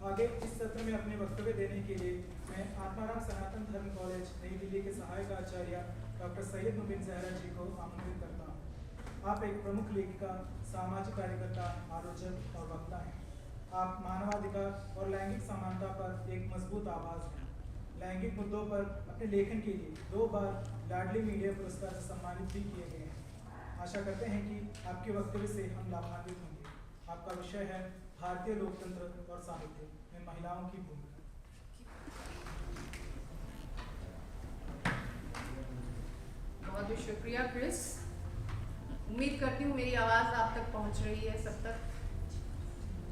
आगे इस सत्र में अपने वक्तव्य देने के लिए मैं आत्माराम सनातन धर्म कॉलेज नई दिल्ली के सहायक आचार्य डॉक्टर सैयद मुबीन जहरा जी को आमंत्रित करता हूँ। आप एक प्रमुख लेखिका, सामाजिक कार्यकर्ता, आलोचक और वक्ता हैं। आप मानवाधिकार और लैंगिक समानता पर एक मजबूत आवाज़ हैं। लैंगिक मुद्दों पर अपने लेखन के लिए 2 बार लाडली मीडिया पुरस्कार से सम्मानित भी किए गए हैं। आशा करते हैं कि आपके वक्तव्य से हम लाभान्वित होंगे। आपका विषय है भारतीय लोकतंत्र और साहित्य में महिलाओं की भूमिका। बहुत बहुत शुक्रिया क्रिस। उम्मीद करती हूँ मेरी आवाज़ आप तक पहुँच रही है, सब तक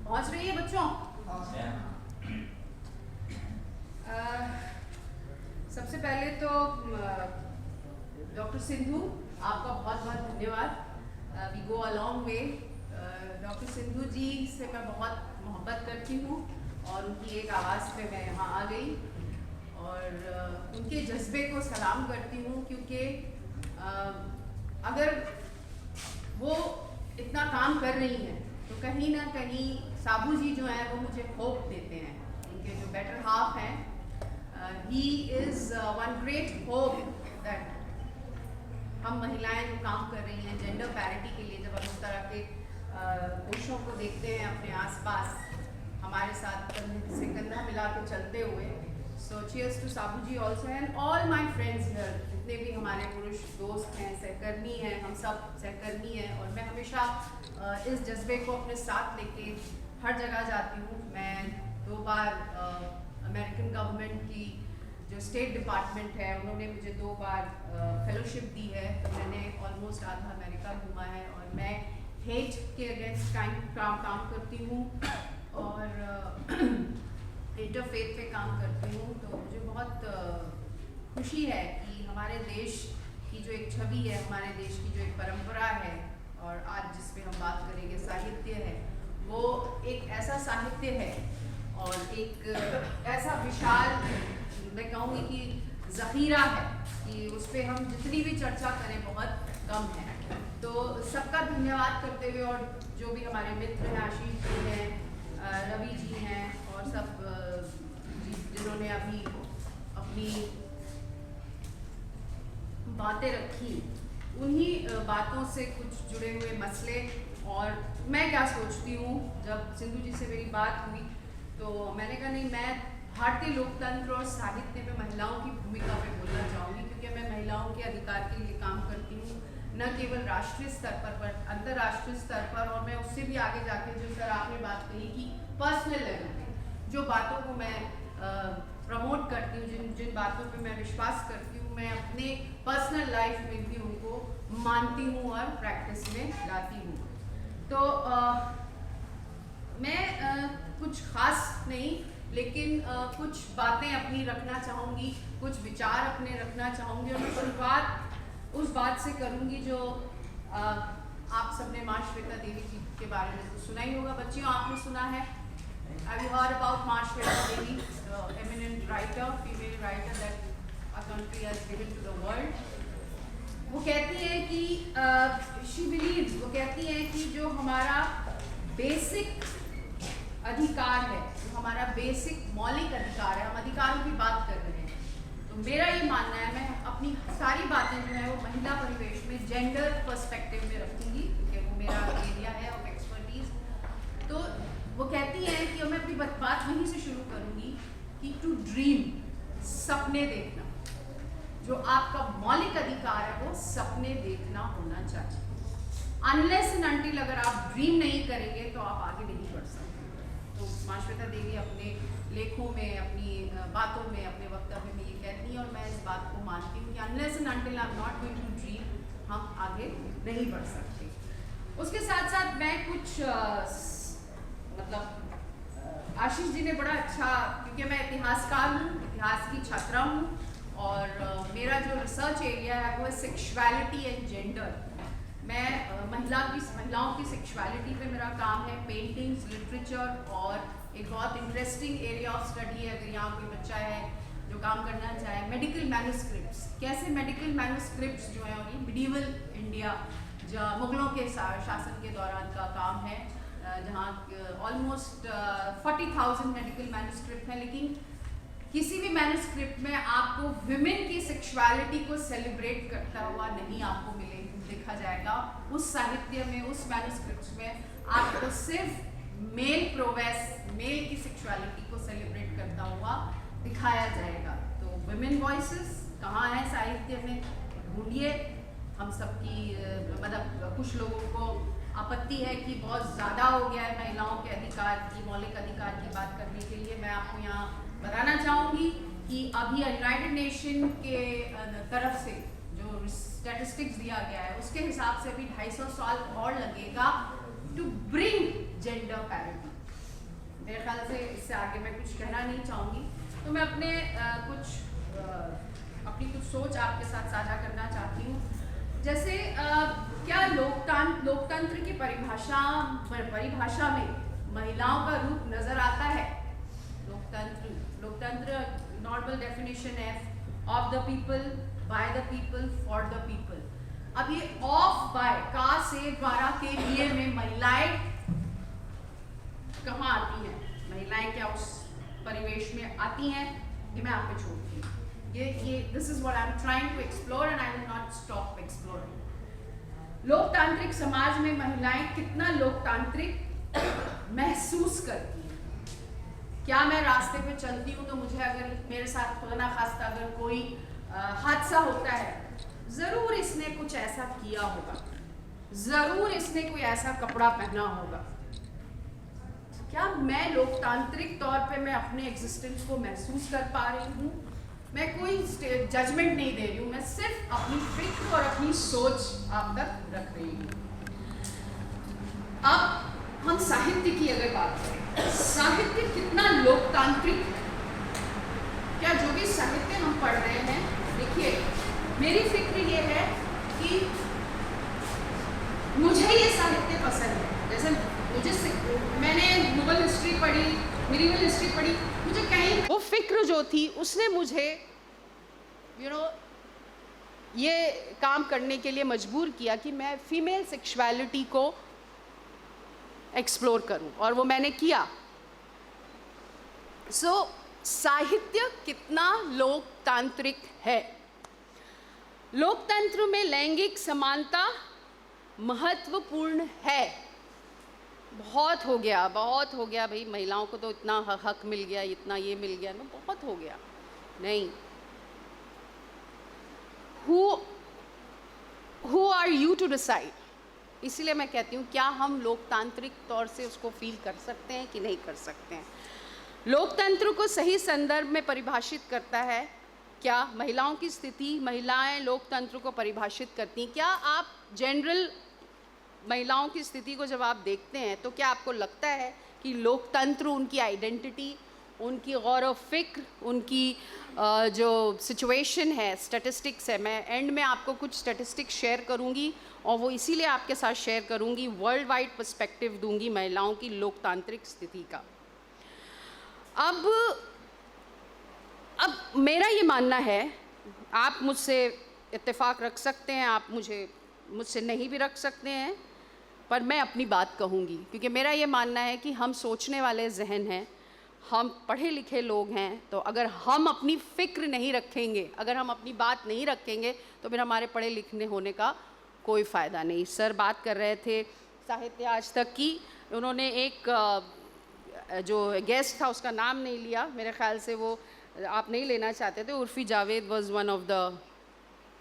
पहुँच रही है बच्चों? सबसे पहले तो डॉक्टर सिंधु आपका बहुत बहुत धन्यवाद। We go a long way. Doctor Sindhu ji से मैं बहुत मोहब्बत करती हूँ और उनकी एक आवाज़ पे मैं यहाँ आ गई और उनके जज्बे को सलाम करती हूँ, क्योंकि अगर वो इतना काम कर रही हैं तो कहीं ना कहीं साबू जी जो हैं वो मुझे होप देते हैं। उनके जो बेटर हाफ हैं, he is one great hope that हम महिलाएं जो काम कर रही हैं जेंडर पैरिटी के लिए, जब हम इस तरह के पुरुषों को देखते हैं अपने आसपास हमारे साथ कंधे से कंधा मिला के चलते हुए। So cheers to Sabu ji also and all my friends here, जितने भी हमारे पुरुष दोस्त हैं, सहकर्मी हैं, हम सब सहकर्मी हैं। और मैं हमेशा इस जज्बे को अपने साथ लेके हर जगह जाती हूँ। मैं 2 बार अमेरिकन गवर्नमेंट की जो स्टेट डिपार्टमेंट है उन्होंने मुझे 2 बार फेलोशिप दी है, तो मैंने ऑलमोस्ट आधा अमेरिका घूमा है। और मैं हेट के अगेंस्ट काम करती हूँ और इंटरफेथ पे काम करती हूँ। तो मुझे बहुत खुशी है कि हमारे देश की जो एक छवि है, हमारे देश की जो एक परंपरा है और आज जिस पे हम बात करेंगे साहित्य है, वो एक ऐसा साहित्य है और एक ऐसा विशाल, मैं कहूँगी कि ज़ख़ीरा है कि उस पर हम जितनी भी चर्चा करें बहुत कम है। तो सबका धन्यवाद करते हुए, और जो भी हमारे मित्र हैं, आशीष जी हैं, रवि जी हैं और सब जिन्होंने अभी अपनी बातें रखी, उन्हीं बातों से कुछ जुड़े हुए मसले। और मैं क्या सोचती हूँ, जब सिंधु जी से मेरी बात हुई तो मैंने कहा नहीं, मैं भारतीय लोकतंत्र और साहित्य में महिलाओं की भूमिका पे बोलना चाहूँगी, क्योंकि मैं महिलाओं के अधिकार के लिए काम करती हूँ, न केवल राष्ट्रीय स्तर पर अंतर्राष्ट्रीय स्तर पर। और मैं उससे भी आगे जाके, जो सर आपने बात कही कि पर्सनल लेवल पे जो बातों को मैं प्रमोट करती हूँ, जिन बातों पे मैं विश्वास करती हूँ, मैं अपने पर्सनल लाइफ में भी उनको मानती हूँ और प्रैक्टिस में लाती हूँ। तो मैं कुछ खास नहीं, लेकिन कुछ बातें अपनी रखना चाहूँगी, कुछ विचार अपने रखना चाहूँगी। और मैं शुरुआत उस बात से करूँगी जो आप सबने माँ श्वेता देवी जी के बारे में तो सुना ही होगा बच्चियों, आपने सुना है। Have you heard about माँ श्वेता देवी, the eminent writer, female writer that our country has given to the world? वो कहती है कि she believes, वो कहती है कि जो हमारा बेसिक अधिकार है, जो हमारा बेसिक मौलिक अधिकार है, हम अधिकारों की बात कर रहे हैं, तो मेरा ये मानना है, मैं अपनी सारी बातें जो है वो महिला परिवेश में जेंडर पर्सपेक्टिव में रखूंगी, क्योंकि वो मेरा एरिया है ऑफ एक्सपर्टीज। तो वो कहती है कि मैं अपनी बात वहीं से शुरू करूंगी कि टू ड्रीम, सपने देखना, जो आपका मौलिक अधिकार है वो सपने देखना होना चाहिए। अनलेस एंड अनटिल अगर आप ड्रीम नहीं करेंगे तो आप आगे नहीं बढ़ सकते। तो माँ श्वेता देवी अपने लेखों में, अपनी बातों में, अपने वक्तव्य में ये कहती हैं और मैं इस बात को मानती हूँ कि unless and until I am not going to dream, हम आगे नहीं बढ़ सकते। उसके साथ साथ मैं कुछ मतलब आशीष जी ने बड़ा अच्छा, क्योंकि मैं इतिहासकार हूँ, इतिहास की छात्रा हूँ और मेरा जो रिसर्च एरिया है वो है सेक्सुअलिटी एंड जेंडर। मैं महिलाओं की सेक्सुअलिटी पे मेरा काम है, पेंटिंग्स, लिटरेचर, और एक बहुत इंटरेस्टिंग एरिया ऑफ स्टडी है, अगर यहाँ कोई बच्चा है जो काम करना चाहे, मेडिकल मैन्युस्क्रिप्ट्स। कैसे मेडिकल मैन्युस्क्रिप्ट्स जो है, मिडीवल इंडिया, जो मुगलों के शासन के दौरान का काम है, जहाँ ऑलमोस्ट 40,000 मेडिकल मैन्युस्क्रिप्ट हैं, लेकिन किसी भी मैन्युस्क्रिप्ट में आपको विमेन की सेक्सुअलिटी को सेलिब्रेट करता हुआ नहीं आपको देखा जाएगा। उस साहित्य में, उस मैन्युस्क्रिप्ट में आपको सिर्फ मेल प्रोग्रेस, मेल की सेक्सुअलिटी को सेलिब्रेट करता हुआ दिखाया जाएगा। तो विमेन वॉइसेस कहाँ है साहित्य में, ढूंढिए। हम सबकी मतलब कुछ लोगों को आपत्ति है कि बहुत ज़्यादा हो गया है महिलाओं के अधिकार की, मौलिक अधिकार की बात करने के लिए। मैं आपको यहाँ बताना चाहूँगी कि अभी यूनाइटेड नेशन के तरफ से जो स्टैटिस्टिक्स दिया गया है उसके हिसाब से अभी 250 साल और लगेगा टू ब्रिंग जेंडर पैरिटी। मेरे ख्याल से इससे आगे मैं कुछ कहना नहीं चाहूँगी। तो मैं अपनी कुछ सोच आपके साथ साझा करना चाहती हूँ। जैसे क्या लोकतंत्र की परिभाषा में महिलाओं का रूप नजर आता है? लोकतंत्र नॉर्मल डेफिनेशन है of the people, by the people, for the people. अब ये ऑफ, बाय, का, से, द्वारा के लिए में महिलाएं कहाँ आती हैं? महिलाएं क्या उस परिवेश में आती हैं? ये मैं आप पे छोड़ती हूँ। ये this is what I am trying to explore and I will not stop exploring. लोकतांत्रिक समाज में महिलाएं कितना लोकतांत्रिक महसूस करती हैं? क्या मैं रास्ते पे चलती हूँ तो मुझे अगर मेरे साथ खुदा ना खास्ता अगर कोई हादसा होता है, जरूर इसने कुछ ऐसा किया होगा, जरूर इसने कोई ऐसा कपड़ा पहना होगा। क्या मैं लोकतांत्रिक तौर पे मैं अपने एग्जिस्टेंस को महसूस कर पा रही हूँ? मैं कोई जजमेंट नहीं दे रही हूँ, मैं सिर्फ अपनी फिक्र और अपनी सोच आप तक रख रही हूँ। अब हम साहित्य की अगर बात करें, साहित्य कितना लोकतांत्रिक है? क्या जो भी साहित्य हम पढ़ रहे हैं, देखिए मेरी फिक्र ये है कि मुझे ये साहित्य पसंद है। जैसे मैंने मुगल हिस्ट्री पढ़ी, मिडिवल हिस्ट्री पढ़ी, मुझे कहीं वो फिक्र जो थी उसने मुझे ये काम करने के लिए मजबूर किया कि मैं फीमेल सेक्सुअलिटी को एक्सप्लोर करूं, और वो मैंने किया। साहित्य कितना लोकतांत्रिक है? लोकतंत्र में लैंगिक समानता महत्वपूर्ण है। बहुत हो गया भाई, महिलाओं को तो इतना हक मिल गया, इतना ये मिल गया ना, बहुत हो गया। नहीं, who are you to decide? इसीलिए मैं कहती हूँ, क्या हम लोकतांत्रिक तौर से उसको फील कर सकते हैं कि नहीं कर सकते हैं? लोकतंत्र को सही संदर्भ में परिभाषित करता है क्या? महिलाओं की स्थिति, महिलाएं लोकतंत्र को परिभाषित करती हैं। क्या आप जनरल महिलाओं की स्थिति को जब आप देखते हैं तो क्या आपको लगता है कि लोकतंत्र उनकी आइडेंटिटी, उनकी गौर व फिक्र, उनकी जो सिचुएशन है, स्टैटिस्टिक्स है, मैं एंड में आपको कुछ स्टैटिस्टिक्स शेयर करूंगी और वो इसीलिए आपके साथ शेयर करूंगी, वर्ल्ड वाइड पर्सपेक्टिव दूंगी महिलाओं की लोकतांत्रिक स्थिति का। अब मेरा ये मानना है, आप मुझसे इत्तेफाक रख सकते हैं, आप मुझसे नहीं भी रख सकते हैं, पर मैं अपनी बात कहूँगी, क्योंकि मेरा ये मानना है कि हम सोचने वाले जहन हैं, हम पढ़े लिखे लोग हैं। तो अगर हम अपनी फ़िक्र नहीं रखेंगे, अगर हम अपनी बात नहीं रखेंगे, तो फिर हमारे पढ़े लिखने होने का कोई फ़ायदा नहीं। सर बात कर रहे थे साहित्य आज तक की, उन्होंने एक जो गेस्ट था उसका नाम नहीं लिया, मेरे ख्याल से वो आप नहीं लेना चाहते थे। Urfi Javed was one of the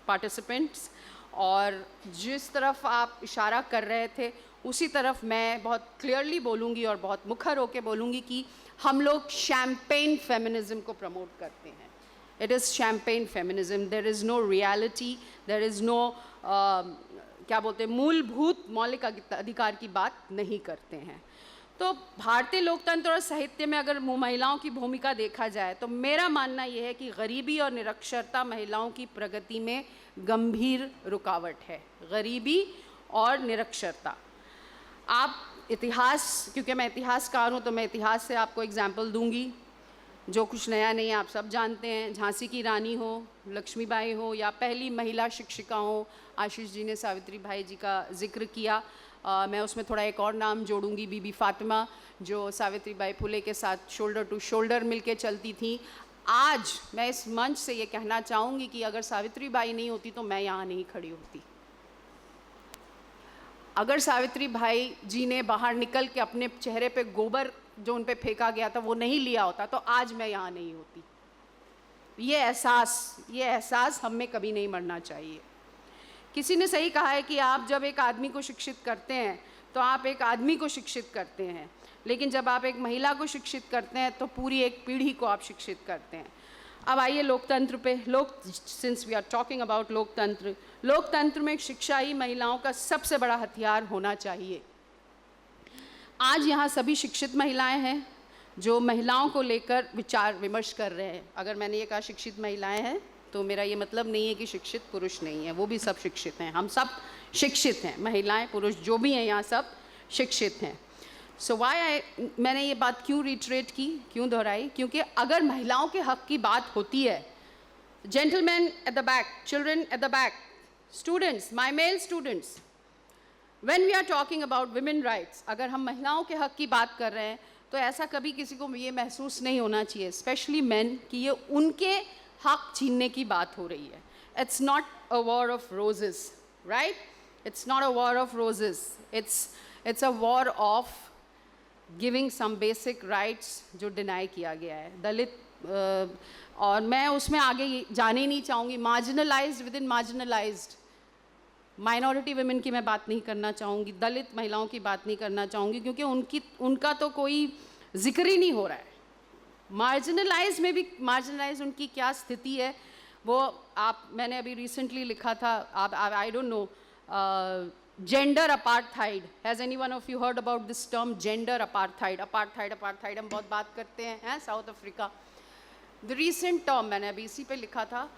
participants, और जिस तरफ आप इशारा कर रहे थे उसी तरफ मैं बहुत क्लियरली बोलूँगी और बहुत मुखर होकर बोलूँगी कि हम लोग शैम्पेन फेमिनिज़म को प्रमोट करते हैं। It is champagne feminism, there is no reality, there is no क्या बोलते हैं, मूलभूत मौलिक अधिकार की बात नहीं करते हैं। तो भारतीय लोकतंत्र और साहित्य में अगर महिलाओं की भूमिका देखा जाए तो मेरा मानना यह है कि गरीबी और निरक्षरता महिलाओं की प्रगति में गंभीर रुकावट है। गरीबी और निरक्षरता, आप इतिहास, क्योंकि मैं इतिहासकार हूँ तो मैं इतिहास से आपको एग्जाम्पल दूंगी, जो कुछ नया नहीं आप सब जानते हैं। झांसी की रानी हो, लक्ष्मीबाई हो, या पहली महिला शिक्षिका हो, आशीष जी ने सावित्री बाई जी का जिक्र किया, मैं उसमें थोड़ा एक और नाम जोड़ूंगी, बीबी फातिमा, जो सावित्रीबाई फुले के साथ शोल्डर टू शोल्डर मिलके चलती थी। आज मैं इस मंच से ये कहना चाहूँगी कि अगर सावित्रीबाई नहीं होती तो मैं यहाँ नहीं खड़ी होती। अगर सावित्रीबाई जी ने बाहर निकल के अपने चेहरे पे गोबर जो उन पे फेंका गया था वो नहीं लिया होता तो आज मैं यहाँ नहीं होती। ये एहसास हम में कभी नहीं मरना चाहिए। किसी ने सही कहा है कि आप जब एक आदमी को शिक्षित करते हैं तो आप एक आदमी को शिक्षित करते हैं, लेकिन जब आप एक महिला को शिक्षित करते हैं तो पूरी एक पीढ़ी को आप शिक्षित करते हैं। अब आइए लोकतंत्र पे। Since we are talking about लोकतंत्र में शिक्षा ही महिलाओं का सबसे बड़ा हथियार होना चाहिए। आज यहाँ सभी शिक्षित महिलाएं हैं जो महिलाओं को लेकर विचार विमर्श कर रहे हैं। अगर मैंने ये कहा शिक्षित महिलाएं हैं तो मेरा ये मतलब नहीं है कि शिक्षित पुरुष नहीं है, वो भी सब शिक्षित हैं। हम सब शिक्षित हैं, महिलाएं पुरुष जो भी हैं यहाँ सब शिक्षित हैं। सो मैंने ये बात क्यों रिट्रेट की, क्यों दोहराई? क्योंकि अगर महिलाओं के हक की बात होती है, gentleman at the back, children at the back, students, my male students, when we are talking about women rights, अगर हम महिलाओं के हक की बात कर रहे हैं तो ऐसा कभी किसी को ये महसूस नहीं होना चाहिए, स्पेशली मेन, कि ये उनके हक छीनने की बात हो रही है। It's not a war of roses, right? It's not a war of roses, it's a war of giving some basic rights जो डिनाई किया गया है। दलित और मैं उसमें आगे जाने ही नहीं चाहूँगी। Marginalised with in marginalised, minority women की मैं बात नहीं करना चाहूँगी, दलित महिलाओं की बात नहीं करना चाहूँगी, क्योंकि उनका तो कोई जिक्र ही नहीं हो रहा है। मार्जिनलाइज में भी मार्जिनलाइज उनकी क्या स्थिति है वो मैंने अभी रिसेंटली लिखा था, आई don't no, gender apartheid. Has anyone of you heard about this term, gender apartheid? Apartheid हम बहुत बात करते हैं south Africa. The recent term मैंने अभी इसी पे लिखा था,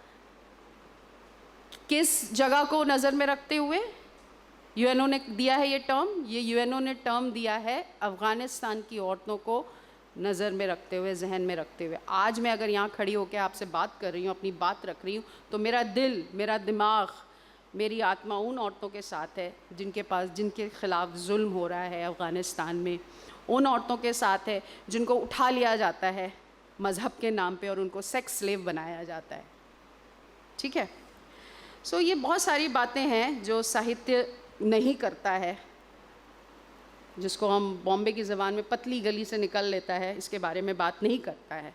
किस जगह को नज़र में रखते हुए यूएनओ ने दिया है ये टर्म? ये यूएनओ ने टर्म दिया है अफ़गानिस्तान की औरतों को नज़र में रखते हुए, जहन में रखते हुए। आज मैं अगर यहाँ खड़ी होकर आपसे बात कर रही हूँ, अपनी बात रख रही हूँ, तो मेरा दिल, मेरा दिमाग, मेरी आत्मा उन औरतों के साथ है जिनके ख़िलाफ़ जुल्म हो रहा है अफ़गानिस्तान में। उन औरतों के साथ है जिनको उठा लिया जाता है मज़हब के नाम पे और उनको सेक्स स्लेव बनाया जाता है। ठीक है? सो ये बहुत सारी बातें हैं जो साहित्य नहीं करता है, जिसको हम बॉम्बे की ज़बान में पतली गली से निकल लेता है, इसके बारे में बात नहीं करता है।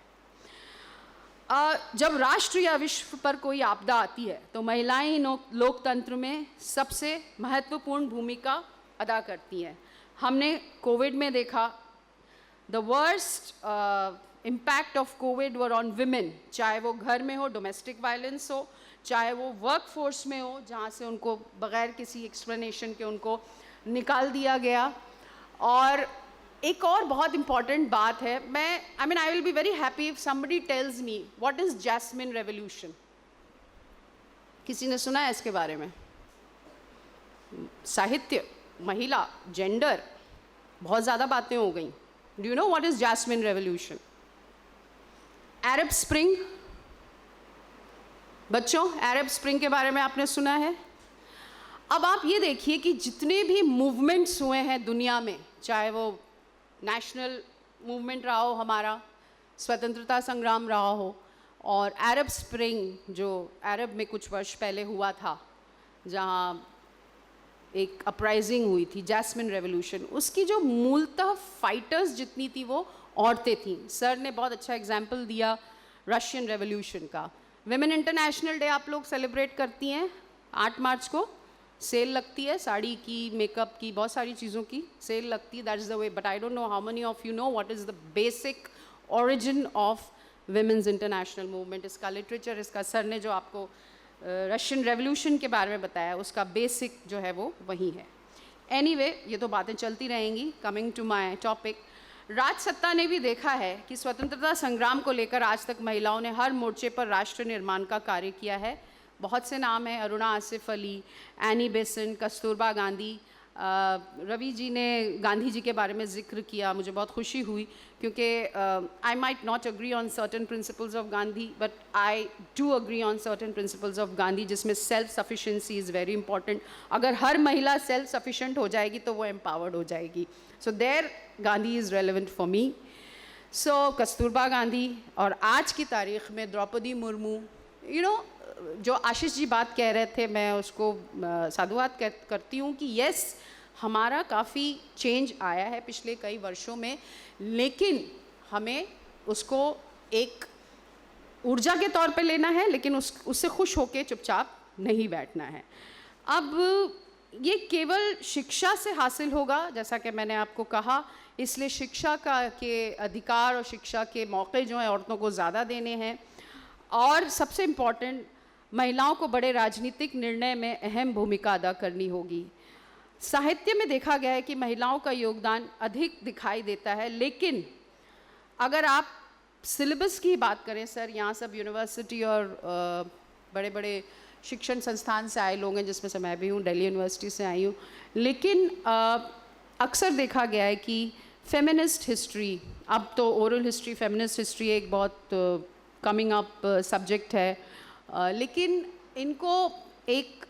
जब राष्ट्र या विश्व पर कोई आपदा आती है तो महिलाएं ही लोकतंत्र में सबसे महत्वपूर्ण भूमिका अदा करती हैं। हमने कोविड में देखा, the worst impact of Covid were on women, चाहे वो घर में हो, डोमेस्टिक वायलेंस हो, चाहे वो वर्क फोर्स में हो जहाँ से उनको बग़ैर किसी एक्सप्लेनेशन के उनको निकाल दिया गया। और एक और बहुत इम्पॉर्टेंट बात है, I will be very happy if somebody tells me what is Jasmine Revolution. किसी ने सुना है इसके बारे में? साहित्य, महिला, जेंडर, बहुत ज़्यादा बातें हो गई। Do you know what is Jasmine Revolution? Arab Spring, बच्चों, अरब स्प्रिंग के बारे में आपने सुना है? अब आप ये देखिए कि जितने भी मूवमेंट्स हुए हैं दुनिया में, चाहे वो नेशनल मूवमेंट रहा हो, हमारा स्वतंत्रता संग्राम रहा हो, और अरब स्प्रिंग जो अरब में कुछ वर्ष पहले हुआ था, जहाँ एक अपराइजिंग हुई थी, जैस्मिन रेवोल्यूशन, उसकी जो मूलतः फाइटर्स जितनी थी वो औरतें थीं। सर ने बहुत अच्छा एग्जाम्पल दिया रशियन रेवोल्यूशन का। विमेन इंटरनेशनल डे आप लोग सेलिब्रेट करती हैं 8 मार्च को, सेल लगती है साड़ी की, मेकअप की, बहुत सारी चीज़ों की सेल लगती है। That is the way, but I don't know how many of you know what is the basic origin of women's international movement. इसका लिटरेचर, इसका सर ने जो आपको रशियन रेवोल्यूशन के बारे में बताया, उसका बेसिक जो है वो वही है। एनीवे, ये तो बातें चलती रहेंगी। कमिंग टू माय टॉपिक, राजसत्ता ने भी देखा है कि स्वतंत्रता संग्राम को लेकर आज तक महिलाओं ने हर मोर्चे पर राष्ट्र निर्माण का कार्य किया है। बहुत से नाम हैं, अरुणा आसिफ अली, एनी बेसेंट, कस्तूरबा गांधी, रवि जी ने गांधी जी के बारे में ज़िक्र किया, मुझे बहुत खुशी हुई क्योंकि I might not agree on certain principles of Gandhi but I do agree on certain principles of Gandhi, जिसमें self sufficiency is very important. अगर हर महिला सेल्फ सफिशेंट हो जाएगी तो वो एम्पावर्ड हो जाएगी. So there Gandhi is relevant for me. So Kasturba Gandhi और आज की तारीख़ में द्रौपदी मुर्मू, जो आशीष जी बात कह रहे थे, मैं उसको साधुवाद करती हूँ कि यस, हमारा काफ़ी चेंज आया है पिछले कई वर्षों में, लेकिन हमें उसको एक ऊर्जा के तौर पे लेना है, लेकिन उससे खुश होके चुपचाप नहीं बैठना है. अब ये केवल शिक्षा से हासिल होगा, जैसा कि मैंने आपको कहा, इसलिए शिक्षा के अधिकार और शिक्षा के मौके जो हैं औरतों को ज़्यादा देने हैं. और सबसे इम्पॉर्टेंट, महिलाओं को बड़े राजनीतिक निर्णय में अहम भूमिका अदा करनी होगी. साहित्य में देखा गया है कि महिलाओं का योगदान अधिक दिखाई देता है, लेकिन अगर आप सिलेबस की बात करें, सर यहाँ सब यूनिवर्सिटी और बड़े बड़े शिक्षण संस्थान से आए लोग हैं, जिसमें से मैं भी हूँ, दिल्ली यूनिवर्सिटी से आई हूँ, लेकिन अक्सर देखा गया है कि फेमिनिस्ट हिस्ट्री, अब तो ओरल हिस्ट्री, फेमिनिस्ट हिस्ट्री एक बहुत कमिंग अप सब्जेक्ट है, लेकिन इनको एक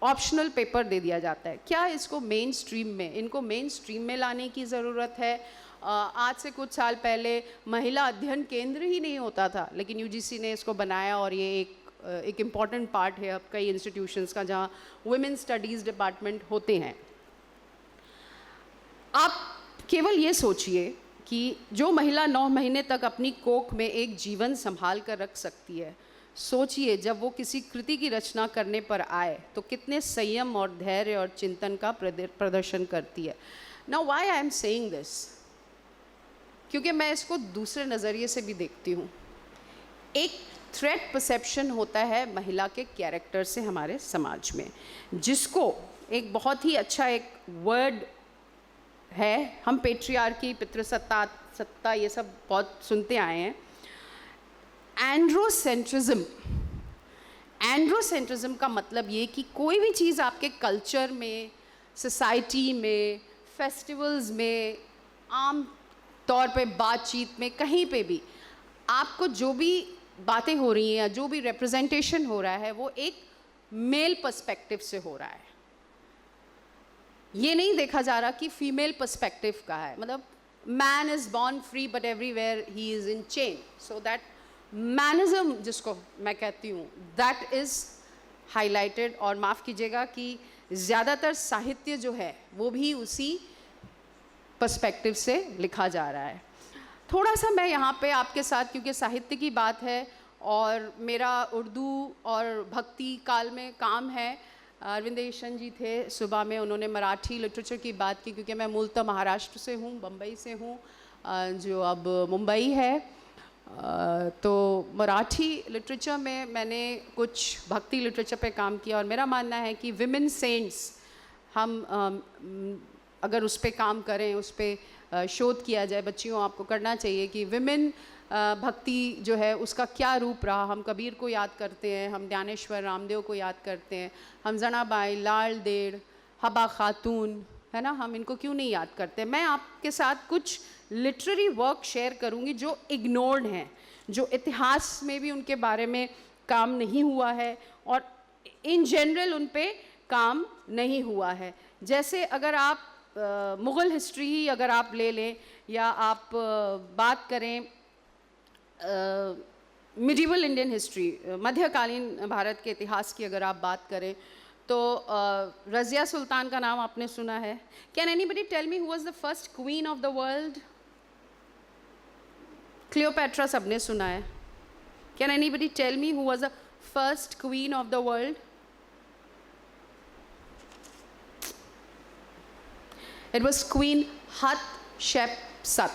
ऑप्शनल पेपर दे दिया जाता है. क्या इनको मेन स्ट्रीम में लाने की ज़रूरत है? आज से कुछ साल पहले महिला अध्ययन केंद्र ही नहीं होता था, लेकिन यूजीसी ने इसको बनाया और ये एक इम्पॉर्टेंट पार्ट है अब कई इंस्टीट्यूशंस का, जहाँ वुमेन स्टडीज़ डिपार्टमेंट होते हैं. आप केवल ये सोचिए कि जो महिला 9 महीने तक अपनी कोख में एक जीवन संभाल कर रख सकती है, सोचिए जब वो किसी कृति की रचना करने पर आए तो कितने संयम और धैर्य और चिंतन का प्रदर्शन करती है. Now why I am saying this, क्योंकि मैं इसको दूसरे नज़रिए से भी देखती हूँ. एक थ्रेट परसेप्शन होता है महिला के कैरेक्टर से हमारे समाज में, जिसको एक बहुत ही अच्छा एक वर्ड है, हम पेट्रियार्की, पितृसत्ता ये सब बहुत सुनते आए हैं, एंड्रोसेंट्रिज्म. एंड्रोसेंट्रिज्म का मतलब ये कि कोई भी चीज़ आपके कल्चर में, सोसाइटी में, फेस्टिवल्स में, आम तौर पे बातचीत में, कहीं पे भी आपको जो भी बातें हो रही हैं या जो भी रिप्रेजेंटेशन हो रहा है वो एक मेल पर्सपेक्टिव से हो रहा है. ये नहीं देखा जा रहा कि फीमेल पर्सपेक्टिव का है. मतलब man is born free but everywhere he is in chain. So that manism जिसको मैं कहती हूँ, दैट इज़ हाईलाइटेड. और माफ़ कीजिएगा कि ज़्यादातर साहित्य जो है वो भी उसी पर्सपेक्टिव से लिखा जा रहा है. थोड़ा सा मैं यहाँ पे आपके साथ, क्योंकि साहित्य की बात है और मेरा उर्दू और भक्ति काल में काम है, अरविंदेशन जी थे सुबह में, उन्होंने मराठी लिटरेचर की बात की, क्योंकि मैं मूलतः महाराष्ट्र से हूँ, बम्बई से हूँ, जो अब मुंबई है. तो मराठी लिटरेचर में मैंने कुछ भक्ति लिटरेचर पे काम किया और मेरा मानना है कि विमेन सेंट्स, हम अगर उस पर काम करें, उस पर शोध किया जाए, बच्चियों आपको करना चाहिए कि विमेन भक्ति जो है उसका क्या रूप रहा. हम कबीर को याद करते हैं, हम ज्ञानेश्वर, रामदेव को याद करते हैं, हम जनाबाई, लाल देड़, हबा खातून, है ना, हम इनको क्यों नहीं याद करते. मैं आपके साथ कुछ लिटरेरी वर्क शेयर करूंगी जो इग्नोर्ड हैं, जो इतिहास में भी उनके बारे में काम नहीं हुआ है और इन जनरल उन पे काम नहीं हुआ है. जैसे अगर आप मुग़ल हिस्ट्री ही अगर आप ले लें, या आप बात करें मिडिवल इंडियन हिस्ट्री, मध्यकालीन भारत के इतिहास की अगर आप बात करें, तो रज़िया सुल्तान का नाम आपने सुना है. Can anybody tell me who was the first queen of the world? Cleopatra सबने सुना है. Can anybody tell me who was the first queen of the world? It was Queen Hatshepsut.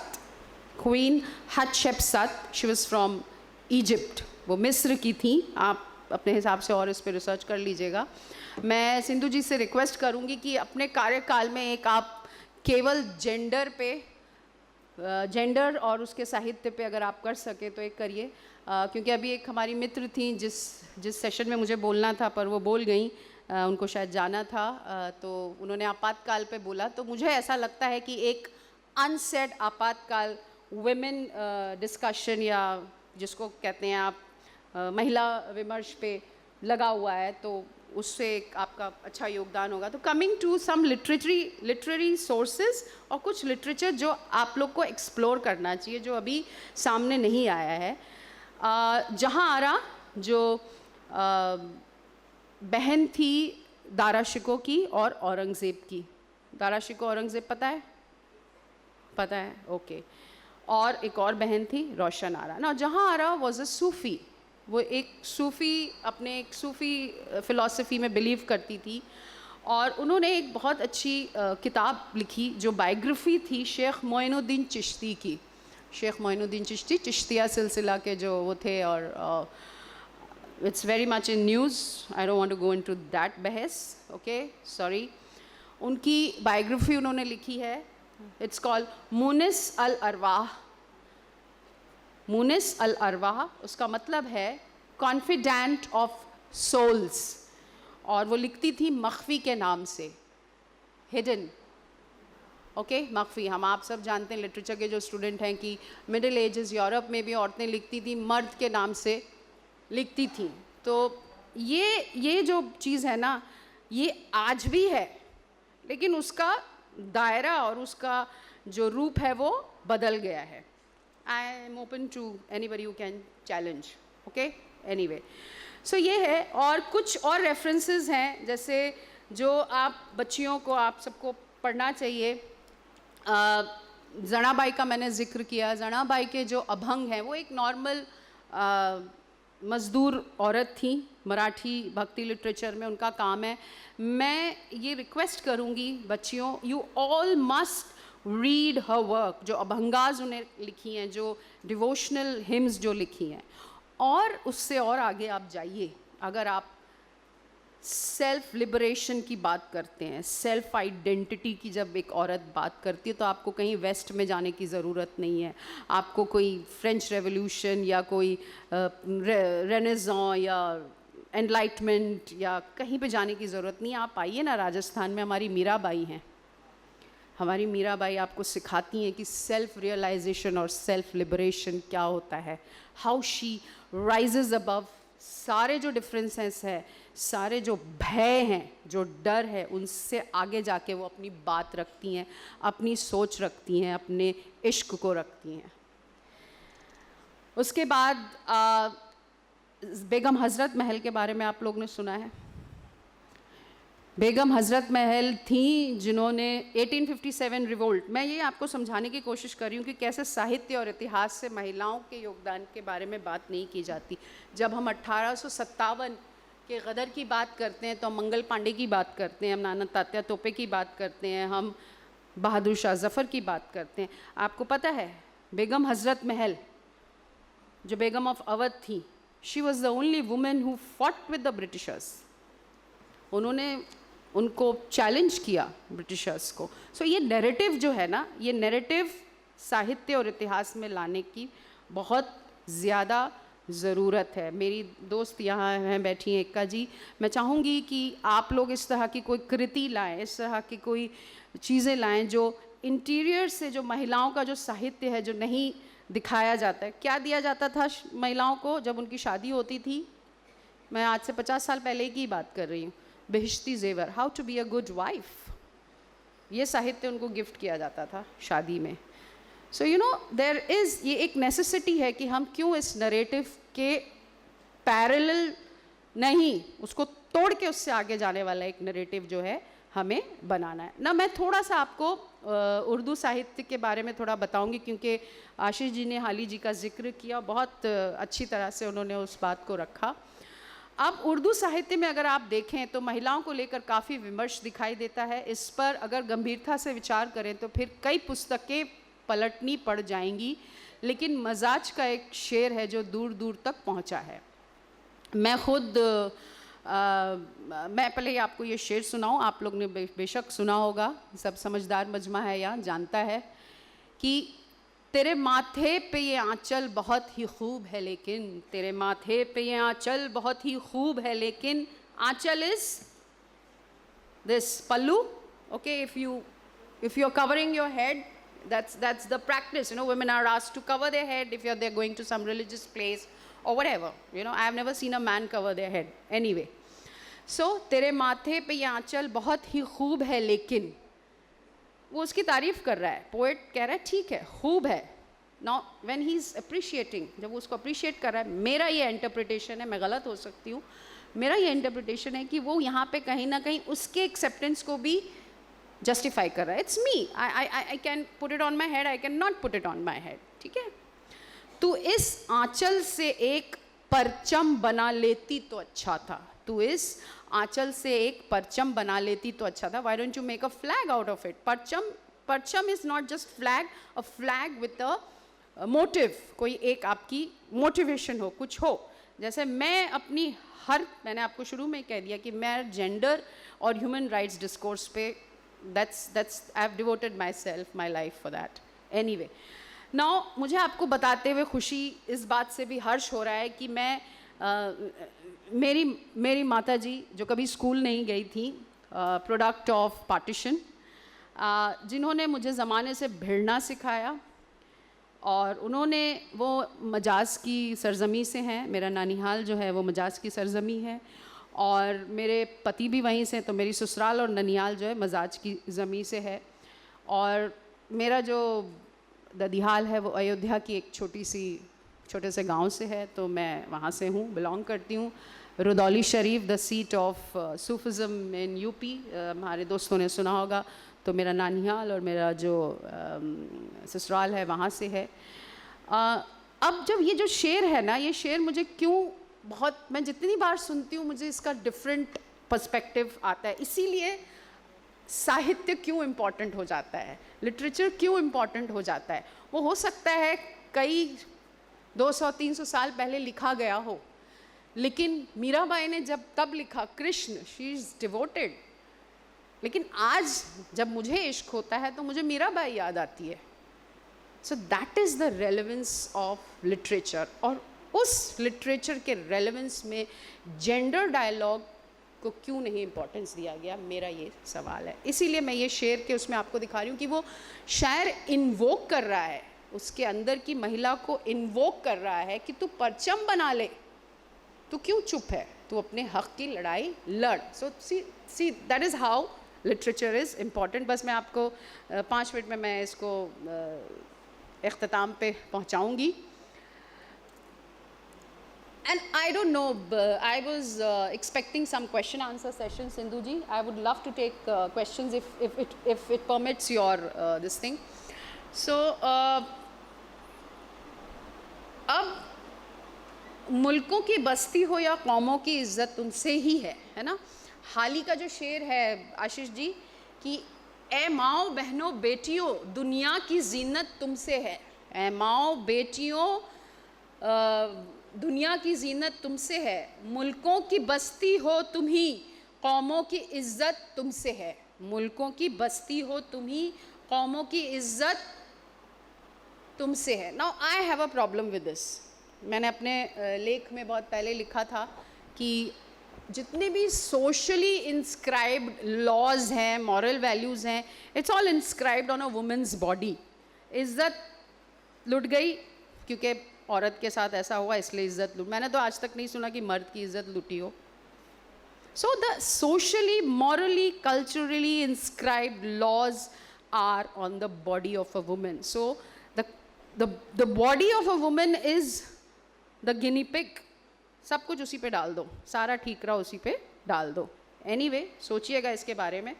Queen Hatshepsut. She was from Egypt. वो मिस्र की थी. आप अपने हिसाब से और इस पर रिसर्च कर लीजिएगा. मैं सिंधु जी से रिक्वेस्ट करूँगी कि अपने कार्यकाल में एक आप केवल जेंडर और उसके साहित्य पे अगर आप कर सके तो एक करिए, क्योंकि अभी एक हमारी मित्र थी जिस सेशन में मुझे बोलना था पर वो बोल गई, उनको शायद जाना था, तो उन्होंने आपातकाल पे बोला। तो मुझे ऐसा लगता है कि एक अनसेड आपातकाल वुमेन डिस्कशन या जिसको कहते हैं आप महिला विमर्श पे लगा हुआ है, तो उससे आपका अच्छा योगदान होगा। तो coming to some literary sources और कुछ लिटरेचर जो आप लोग को एक्सप्लोर करना चाहिए, जो अभी सामने नहीं आया है। जहाँ आरा जो बहन थी दारा शिकोह की और औरंगज़ेब की। दारा शिकोह औरंगज़ेब पता है? पता है, ओके। और एक और बहन थी रोशन आरा ना। जहाँ आरा वॉज अ सूफ़ी, वो एक सूफ़ी, अपने एक सूफ़ी फ़िलॉसफ़ी में बिलीव करती थी, और उन्होंने एक बहुत अच्छी किताब लिखी जो बायोग्राफ़ी थी शेख मोइनुद्दीन चिश्ती की। शेख मोइनुद्दीन चिश्ती चिश्तिया सिलसिला के जो वो थे, और it's very much in news, I don't want to go into that बहस, ओके, सॉरी। उनकी बायोग्राफ़ी उन्होंने लिखी है, इट्स कॉल्ड मुनिस अल अरवाह। मुनिस अल अरवाह उसका मतलब है कॉन्फिडेंट ऑफ सोल्स, और वो लिखती थी मख्फी के नाम से, हिडन, ओके, मख्फी। हम आप सब जानते हैं लिटरेचर के जो स्टूडेंट हैं कि मिडिल एजेस यूरोप में भी औरतें लिखती थी, मर्द के नाम से लिखती थी। तो ये जो चीज़ है ना, ये आज भी है, लेकिन उसका दायरा और उसका जो रूप है वो बदल गया है। I am open to anybody who can challenge, okay, anyway. So ये है, और कुछ और रेफरेंसेस हैं जैसे जो आप बच्चियों को, आप सबको पढ़ना चाहिए। जनाबाई का मैंने जिक्र किया। जनाबाई के जो अभंग हैं वो एक नॉर्मल मज़दूर औरत थी मराठी भक्ति लिटरेचर में, उनका काम है। मैं ये रिक्वेस्ट करूँगी बच्चियों, you all must read her work, जो अभंगाज उन्हें लिखी हैं, जो डिवोशनल हिम्स जो लिखी हैं, और उससे और आगे आप जाइए। अगर आप सेल्फ लिबरेशन की बात करते हैं, सेल्फ आइडेंटिटी की जब एक औरत बात करती है, तो आपको कहीं वेस्ट में जाने की ज़रूरत नहीं है, आपको कोई फ्रेंच रेवोल्यूशन या कोई रेनेसां या एनलाइटमेंट या कहीं पे जाने की ज़रूरत नहीं है। आप आइए ना, राजस्थान में हमारी मीराबाई हैं। हमारी मीराबाई आपको सिखाती हैं कि सेल्फ रियलाइजेशन और सेल्फ लिबरेशन क्या होता है, हाउ शी राइजेज अबव सारे जो डिफरेंसेस है, सारे जो भय हैं, जो डर है, उनसे आगे जाके वो अपनी बात रखती हैं, अपनी सोच रखती हैं, अपने इश्क को रखती हैं। उसके बाद बेगम हज़रत महल के बारे में आप लोग ने सुना है। बेगम हज़रत महल थी जिन्होंने 1857 रिवोल्ट, मैं ये आपको समझाने की कोशिश कर रही हूँ कि कैसे साहित्य और इतिहास से महिलाओं के योगदान के बारे में बात नहीं की जाती। जब हम 1857 के गदर की बात करते हैं तो हम मंगल पांडे की बात करते हैं, हम नाना तात्या तोपे की बात करते हैं, हम बहादुर शाह जफ़र की बात करते हैं। आपको पता है बेगम हज़रत महल जो बेगम ऑफ अवध थी, she was the only women who fought with the Britishers. उन्होंने उनको चैलेंज किया ब्रिटिशर्स को। सो ये नैरेटिव जो है ना, ये नैरेटिव साहित्य और इतिहास में लाने की बहुत ज़्यादा ज़रूरत है। मेरी दोस्त यहाँ हैं बैठी हैं एक्का जी, मैं चाहूँगी कि आप लोग इस तरह की कोई कृति लाएं, इस तरह की कोई चीज़ें लाएं जो इंटीरियर से, जो महिलाओं का जो साहित्य है जो नहीं दिखाया जाता है। क्या दिया जाता था महिलाओं को जब उनकी शादी होती थी? मैं आज से 50 साल पहले की बात कर रही हूँ। Bahishti Zewar, how to be a good wife, ये साहित्य उनको गिफ्ट किया जाता था शादी में। So you know there is, ये एक नेसेसिटी है कि हम क्यों इस नरेटिव के पैरेलल नहीं, उसको तोड़ के उससे आगे जाने वाला एक नरेटिव जो है हमें बनाना है ना। मैं थोड़ा सा आपको उर्दू साहित्य के बारे में थोड़ा बताऊंगी, क्योंकि आशीष जी ने हाली जी का जिक्र किया, बहुत अच्छी तरह से उन्होंने उस बात को रखा। अब उर्दू साहित्य में अगर आप देखें तो महिलाओं को लेकर काफ़ी विमर्श दिखाई देता है। इस पर अगर गंभीरता से विचार करें तो फिर कई पुस्तकें पलटनी पड़ जाएंगी, लेकिन मजाज का एक शेर है जो दूर दूर तक पहुंचा है। मैं खुद मैं पहले आपको ये शेर सुनाऊं, आप लोग ने बेशक सुना होगा, सब समझदार मजमा है यहाँ जानता है कि तेरे माथे पे ये आंचल बहुत ही खूब है, लेकिन तेरे माथे पे ये आंचल बहुत ही खूब है, लेकिन आंचल is this pallu. Okay, if you're covering your head, that's the practice. Women are asked to cover their head if they're going to some religious place or whatever. I have never seen a man cover their head. Anyway, so तेरे माथे पे ये आंचल बहुत ही खूब है, लेकिन वो उसकी तारीफ कर रहा है. पोएट कह रहा है ठीक है, खूब है. Now when he is appreciating, जब वो उसको अप्रिशिएट कर रहा है, मेरा ये इंटरप्रिटेशन है, मैं गलत हो सकती हूँ, मेरा ये इंटरप्रिटेशन है कि वो यहाँ पे कहीं ना कहीं उसके एक्सेप्टेंस को भी जस्टिफाई कर रहा है. It's me, I can put it on my head, I can not put it on my head. ठीक है, तू इस आंचल से एक परचम बना लेती तो अच्छा था. तू इस आंचल से एक परचम बना लेती तो अच्छा था. Why don't you make a flag out of it? परचम is not just flag, a flag with a motive. कोई एक आपकी मोटिवेशन हो, कुछ हो. जैसे मैंने आपको शुरू में कह दिया कि मैं जेंडर और ह्यूमन राइट्स डिस्कोर्स पे that's I have devoted myself, my life for that. Anyway, now मुझे आपको बताते हुए खुशी, इस बात से भी हर्ष हो रहा है कि मैं मेरी माता जी जो कभी स्कूल नहीं गई थी, प्रोडक्ट ऑफ पार्टीशन, जिन्होंने मुझे ज़माने से भिड़ना सिखाया, और उन्होंने वो मजाज की सरजमी से हैं. मेरा नानिहाल जो है वो मजाज की सरजमी है, और मेरे पति भी वहीं से, तो मेरी ससुराल और ननियाल जो है मजाज की ज़मी से है. और मेरा जो ददिहाल है वो अयोध्या की एक छोटे से गांव से है, तो मैं वहाँ से हूँ, बिलोंग करती हूँ. Rudauli Sharif, the seat of Sufism in UP, हमारे दोस्तों ने सुना होगा. तो मेरा नानिहाल और मेरा जो ससुराल है वहाँ से है. अब जब ये जो शेर है ना, ये शेर मुझे मैं जितनी बार सुनती हूँ मुझे इसका डिफरेंट पर्सपेक्टिव आता है. इसीलिए साहित्य क्यों इम्पॉर्टेंट हो जाता है, लिटरेचर क्यों इम्पॉर्टेंट हो जाता है. वो हो सकता है कई 200-300 साल पहले लिखा गया हो, लेकिन मीराबाई ने जब तब लिखा, कृष्ण, शी इज़ डिवोटेड. लेकिन आज जब मुझे इश्क होता है तो मुझे मीराबाई याद आती है. So that is the relevance of literature. और उस लिटरेचर के रेलेवेंस में जेंडर डायलॉग को क्यों नहीं इम्पोर्टेंस दिया गया, मेरा ये सवाल है. इसीलिए मैं ये शेर के उसमें आपको दिखा रही हूँ कि वो शायर इन्वोक कर रहा है, उसके अंदर की महिला को इन्वोक कर रहा है कि तू परचम बना ले, तू क्यों चुप है, तू अपने हक़ की लड़ाई लड़. So see that is how literature is important. बस मैं आपको 5 मिनट में मैं इसको इख्तिताम पे पहुँचाऊँगी. And I don't know, I was expecting some question answer session, Sindhu ji. I would love to take questions if it permits your this thing. So अब मुल्कों की बस्ती हो या कौमों की इज़्ज़त तुमसे ही है ना. हाल ही का जो शेर है आशीष जी कि ए माओ बहनों बेटियों दुनिया की जीनत तुमसे है. ए माओ बेटियों दुनिया की जीनत तुमसे है, मुल्कों की बस्ती हो तुम ही, कौमों की इज़्ज़त तुमसे है. मुल्कों की बस्ती हो तुम ही, कौमों की इज़्ज़त तुमसे है. Now I have a problem with this. मैंने अपने लेख में बहुत पहले लिखा था कि जितने भी सोशली इंस्क्राइब्ड लॉज हैं, मॉरल वैल्यूज़ हैं, it's all inscribed on a women's body. इज़्ज़त लुट गई क्योंकि औरत के साथ ऐसा हुआ, इसलिए इज़्ज़त लूट. मैंने तो आज तक नहीं सुना कि मर्द की इज़्ज़त लूटी हो. So the socially, morally, culturally inscribed laws are on the body of a woman. So the body of a woman is the guinea pig. सब कुछ उसी पे डाल दो, सारा ठीकरा उसी पे डाल दो. एनीवे, सोचिएगा इसके बारे में.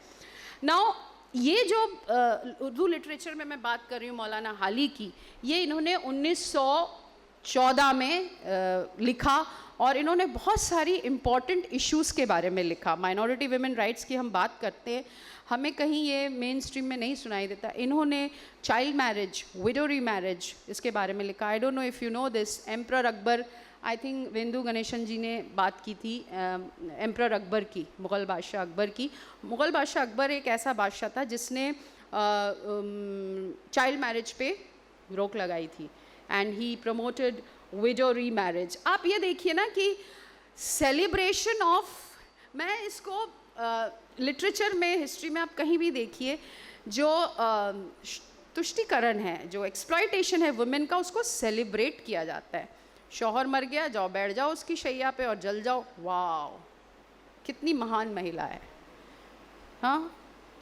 नाउ ये जो उर्दू लिटरेचर में मैं बात कर रही हूँ मौलाना हाली की, ये इन्होंने 1914 में लिखा, और इन्होंने बहुत सारी इम्पॉर्टेंट इश्यूज़ के बारे में लिखा. माइनॉरिटी वुमेन राइट्स की हम बात करते हैं, हमें कहीं ये मेन स्ट्रीम में नहीं सुनाई देता. इन्होंने चाइल्ड मैरिज, विडोरी मैरिज, इसके बारे में लिखा. I don't know if you know this. Emperor Akbar, I think Vendu Ganesan ji ने बात की थी एम्परर अकबर की, मुग़ल बादशाह अकबर की. मुग़ल बादशाह अकबर एक ऐसा बादशाह था जिसने चाइल्ड मैरिज पे रोक लगाई थी, एंड ही प्रमोटेड विडो री मैरिज. आप ये देखिए ना कि सेलिब्रेशन ऑफ, मैं इसको लिटरेचर में, हिस्ट्री में आप कहीं भी देखिए, जो तुष्टीकरण है, जो एक्सप्लॉयटेशन है वुमेन का, उसको सेलिब्रेट किया जाता है। शौहर मर गया, जाओ बैठ जाओ उसकी शैया पे और जल जाओ, वाह कितनी महान महिला है। हाँ,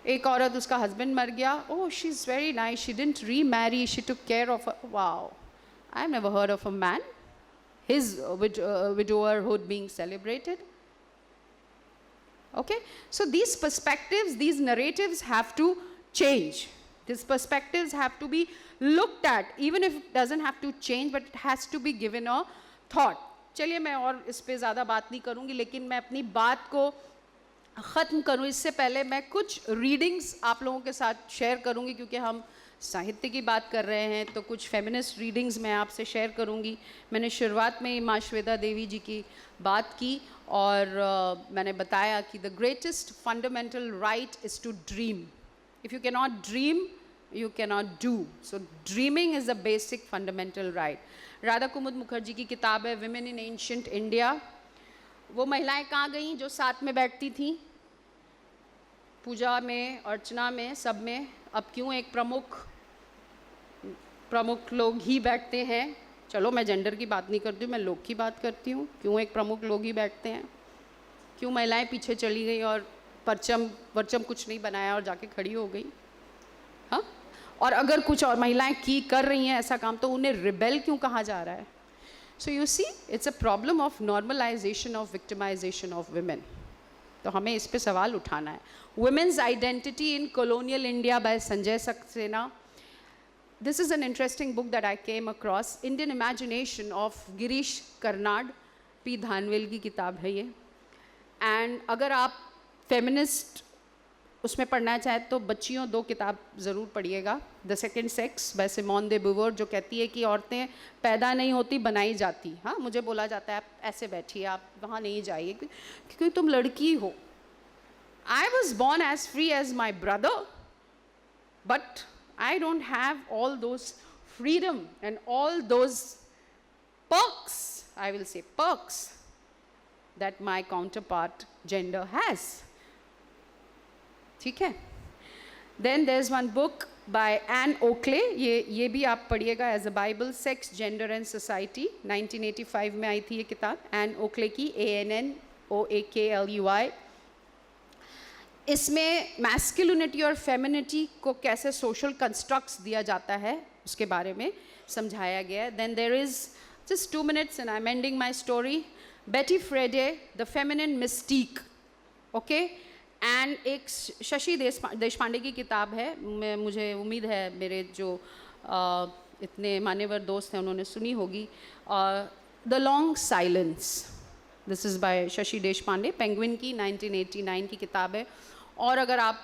एक औरत, उसका हस्बैंड मर गया, oh she is very nice, she didn't remarry, she took care of, wow, I have never heard of a man his widowerhood being celebrated. Okay, so these perspectives, these narratives have to change. These perspectives have to be looked at, even if it doesn't have to change, but it has to be given a thought. चलिए मैं और इस पे ज़्यादा बात नहीं करूँगी, लेकिन मैं अपनी बात को ख़त्म करूँ इससे पहले मैं कुछ रीडिंग्स आप लोगों के साथ शेयर करूँगी, क्योंकि हम साहित्य की बात कर रहे हैं, तो कुछ फेमिनिस्ट रीडिंग्स मैं आपसे शेयर करूंगी। मैंने शुरुआत में माँ श्वेता देवी जी की बात की और मैंने बताया कि the greatest fundamental right is to dream. If you can not dream, you can not do. So dreaming is the basic fundamental right. Radha Kumud Mukherjee की किताब है विमेन इन एंशिएंट इंडिया। वो महिलाएं कहाँ गईं जो साथ में बैठती थीं पूजा में, अर्चना में, सब में? अब क्यों एक प्रमुख लोग ही बैठते हैं? चलो मैं जेंडर की बात नहीं करती हूँ, मैं लोग की बात करती हूँ। क्यों एक प्रमुख लोग ही बैठते हैं? क्यों महिलाएं पीछे चली गई और परचम कुछ नहीं बनाया और जाके खड़ी हो गई? हाँ, और अगर कुछ और महिलाएं कर रही हैं ऐसा काम, तो उन्हें रिबेल क्यों कहा जा रहा है? So you see, it's a problem of normalization of victimization of women. तो हमें इस पे सवाल उठाना है। Women's identity in colonial India by Sanjay Saxena. This is an interesting book that I came across. Indian imagination of Girish Karnad, P Dhanavel की किताब है ये। एंड अगर आप फेमिनिस्ट उसमें पढ़ना चाहें तो बच्चियों 2 किताब ज़रूर पढ़िएगा। The second sex by Simone de beauvoir, जो कहती है कि औरतें पैदा नहीं होती, बनाई जाती। हाँ, मुझे बोला जाता है आप ऐसे बैठिए, आप वहाँ नहीं जाइए क्योंकि तुम लड़की हो। I was born as free as my brother, but I don't have all those freedom and all those perks, I will say perks, that my counterpart gender has. ठीक है। Then there is one book by Ann Oakley, ये भी आप पढ़िएगा as a Bible, sex, gender and society. 1985 में आई थी ये किताब, एन ओक्ले की, ANNOAKLEY। इसमें मैस्कुलिनिटी और फेमिनिटी को कैसे सोशल कंस्ट्रक्ट्स दिया जाता है उसके बारे में समझाया गया है। Then there is, just 2 minutes and I'm ending my story, Betty Friedan, The Feminine Mystique, okay? And एक शशि देशपांडे की किताब है, मुझे उम्मीद है मेरे जो इतने मान्यवर दोस्त हैं उन्होंने सुनी होगी, the long silence. This is by Shashi Deshpande, penguin की 1989 की किताब है। और अगर आप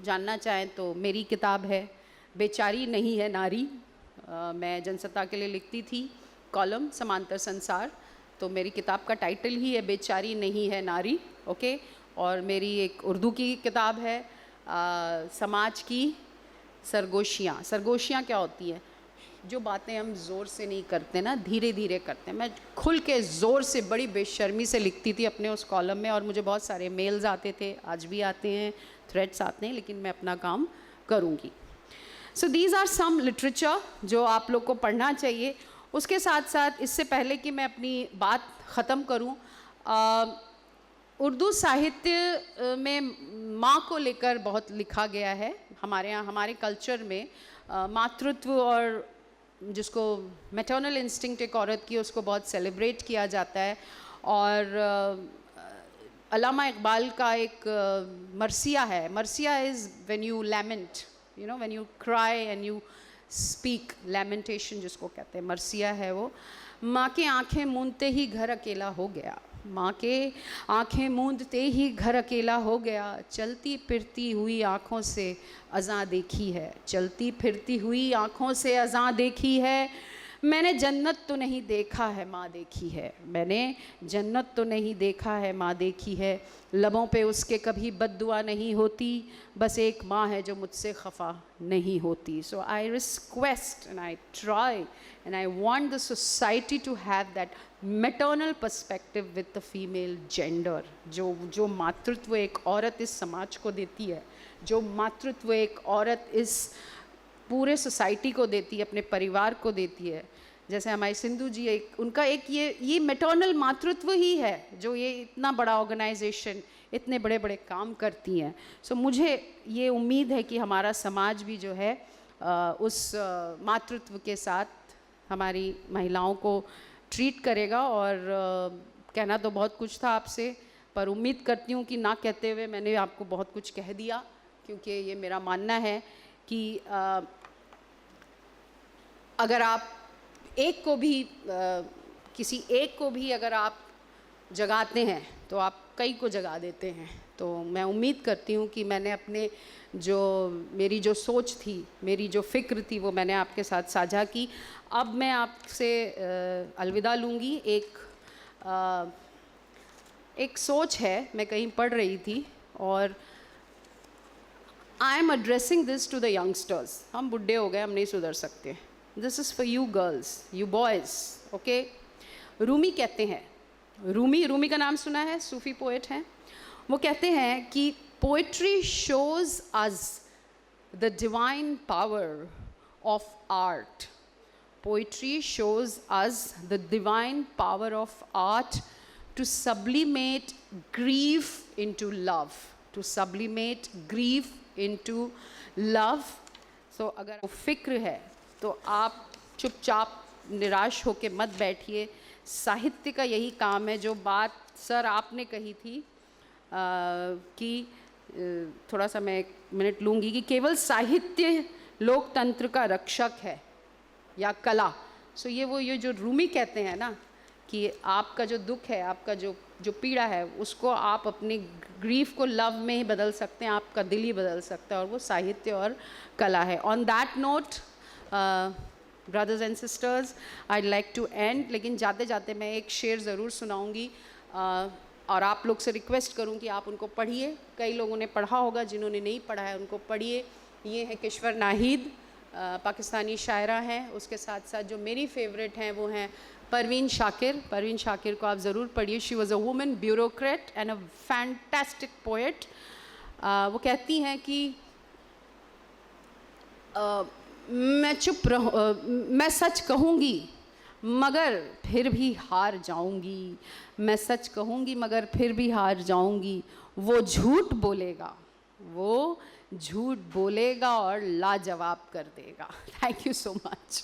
जानना चाहें तो मेरी किताब है बेचारी नहीं है नारी। मैं जनसत्ता के लिए लिखती थी कॉलम समांतर संसार, तो मेरी किताब का टाइटल ही है बेचारी नहीं है नारी, ओके। और मेरी एक उर्दू की किताब है समाज की सरगोशियाँ। सरगोशियाँ क्या होती है? जो बातें हम ज़ोर से नहीं करते ना, धीरे धीरे करते हैं। मैं खुल के ज़ोर से बड़ी बेशर्मी से लिखती थी अपने उस कॉलम में, और मुझे बहुत सारे मेल्स आते थे, आज भी आते हैं, थ्रेड्स आते हैं, लेकिन मैं अपना काम करूँगी। So these are some literature जो आप लोग को पढ़ना चाहिए। उसके साथ साथ, इससे पहले कि मैं अपनी बात ख़त्म करूँ, उर्दू साहित्य में माँ को लेकर बहुत लिखा गया है। हमारे यहाँ, हमारे कल्चर में मातृत्व और जिसको मैटरनल इंस्टिंक्ट एक औरत की, उसको बहुत सेलिब्रेट किया जाता है। और अल्लामा इकबाल का एक मरसिया है। मरसिया is when you lament, you know, when you cry and you speak, lamentation जिसको कहते हैं, मरसिया है वो। माँ के आँखें मूंदते ही घर अकेला हो गया, माँ के आँखें मूंदते ही घर अकेला हो गया, चलती फिरती हुई आँखों से अज़ां देखी है, चलती फिरती हुई आँखों से अज़ां देखी है, मैंने जन्नत तो नहीं देखा है माँ देखी है, मैंने जन्नत तो नहीं देखा है माँ देखी है, लबों पे उसके कभी बद्दुआ नहीं होती, बस एक माँ है जो मुझसे खफा नहीं होती. So I request and I try and I want the society to have that maternal perspective with the female gender. जो मातृत्व एक औरत इस समाज को देती है, जो मातृत्व एक औरत इस पूरे सोसाइटी को देती है, अपने परिवार को देती है. जैसे हमारी सिंधु जी, उनका एक ये मैटरनल मातृत्व ही है जो ये इतना बड़ा ऑर्गेनाइजेशन, इतने बड़े बड़े काम करती हैं. सो मुझे ये उम्मीद है कि हमारा समाज भी जो है उस मातृत्व के साथ हमारी महिलाओं को ट्रीट करेगा. और कहना तो बहुत कुछ था आपसे, पर उम्मीद करती हूँ कि ना कहते हुए मैंने आपको बहुत कुछ कह दिया, क्योंकि ये मेरा मानना है कि अगर आप एक को भी किसी एक को भी अगर आप जगाते हैं तो आप कई को जगा देते हैं. तो मैं उम्मीद करती हूँ कि मैंने अपने मेरी जो सोच थी, मेरी जो फ़िक्र थी, वो मैंने आपके साथ साझा की. अब मैं आपसे अलविदा लूँगी. एक सोच है, मैं कहीं पढ़ रही थी, और I am addressing this to the youngsters. हम बुढ़े हो गए, हम नहीं सुधर सकते. This is for you girls, you boys, okay. Rumi कहते हैं, रूमी का नाम सुना है, सूफ़ी पोएट हैं. वो कहते हैं कि poetry shows us the divine power of art. Poetry shows us the divine power of art to sublimate grief into love, to sublimate grief into love. So अगर वो फिक्र है तो आप चुपचाप निराश होके मत बैठिए. साहित्य का यही काम है. जो बात सर आपने कही थी कि थोड़ा सा मैं 1 मिनट लूँगी, कि केवल साहित्य लोकतंत्र का रक्षक है या कला. सो ये जो रूमी कहते हैं ना, कि आपका जो दुख है, आपका जो पीड़ा है, उसको आप अपनी ग्रीफ को लव में ही बदल सकते हैं, आपका दिल ही बदल सकता है, और वो साहित्य और कला है. On that note brothers and sisters, I'd like to end. लेकिन जाते जाते मैं एक शेर ज़रूर सुनाऊंगी, और आप लोग से रिक्वेस्ट करूं कि आप उनको पढ़िए. कई लोगों ने पढ़ा होगा, जिन्होंने नहीं पढ़ा है उनको पढ़िए. ये है किश्वर नाहिद, पाकिस्तानी शायरा हैं. उसके साथ साथ जो मेरी फेवरेट हैं वो हैं परवीन शाकिर को आप ज़रूर पढ़िए. She was a women bureaucrat and a fantastic poet. वो कहती हैं कि मैं सच कहूँगी मगर फिर भी हार जाऊँगी. मैं सच कहूँगी मगर फिर भी हार जाऊँगी. वो झूठ बोलेगा और लाजवाब कर देगा. Thank you so much.